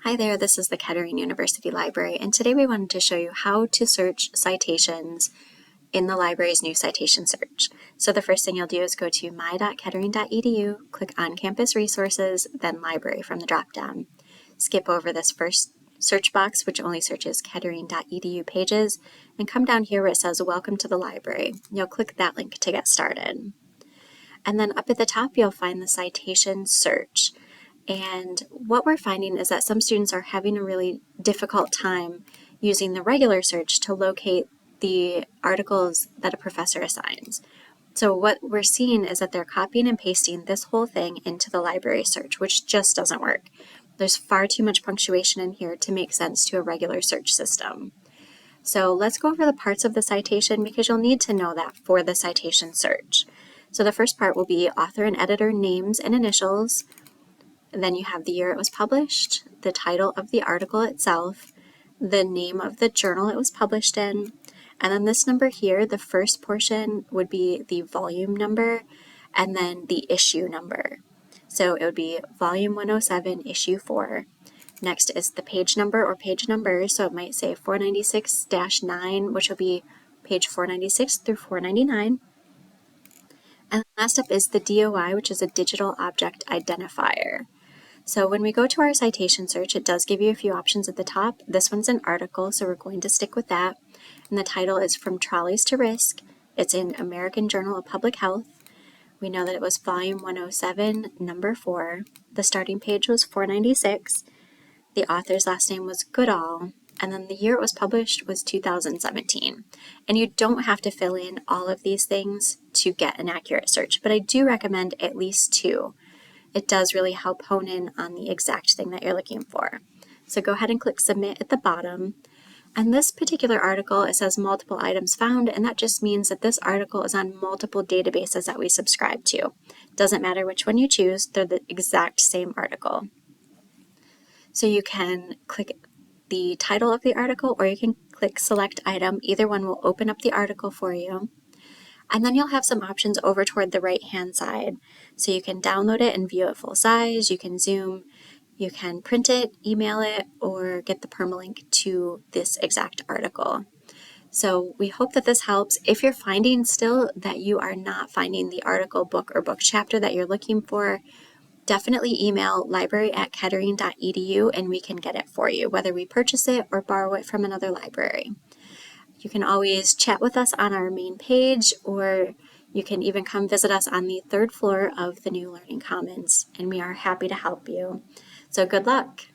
Hi there, this is the Kettering University Library, and today we wanted to show you how to search citations in the library's new citation search. So the first thing you'll do is go to my.kettering.edu, click on Campus Resources, then Library from the dropdown. Skip over this first search box, which only searches kettering.edu pages, and come down here where it says Welcome to the Library. You'll click that link to get started. And then up at the top, you'll find the Citation Search. And what we're finding is that some students are having a really difficult time using the regular search to locate the articles that a professor assigns. So what we're seeing is that they're copying and pasting this whole thing into the library search, which just doesn't work. There's far too much punctuation in here to make sense to a regular search system. So let's go over the parts of the citation because you'll need to know that for the citation search. So the first part will be author and editor names and initials. Then you have the year it was published, the title of the article itself, the name of the journal it was published in, and then this number here, the first portion would be the volume number, and then the issue number. So it would be volume 107, issue 4. Next is the page number or page numbers, so it might say 496-9, which will be page 496 through 499. And last up is the DOI, which is a digital object identifier. So when we go to our citation search, it does give you a few options at the top. This one's an article, so we're going to stick with that. And the title is From Trolleys to Risk. It's in American Journal of Public Health. We know that it was volume 107, number 4. The starting page was 496. The author's last name was Goodall. And then the year it was published was 2017. And you don't have to fill in all of these things to get an accurate search, but I do recommend at least 2. It does really help hone in on the exact thing that you're looking for. So go ahead and click Submit at the bottom. And this particular article, it says multiple items found, and that just means that this article is on multiple databases that we subscribe to. Doesn't matter which one you choose, they're the exact same article. So you can click the title of the article or you can click Select Item. Either one will open up the article for you. And then you'll have some options over toward the right-hand side. So you can download it and view it full size, you can zoom, you can print it, email it, or get the permalink to this exact article. So we hope that this helps. If you're finding still that you are not finding the article, book, or book chapter that you're looking for, definitely email library@kettering.edu and we can get it for you, whether we purchase it or borrow it from another library. You can always chat with us on our main page, or you can even come visit us on the 3rd floor of the new Learning Commons, and we are happy to help you. So good luck.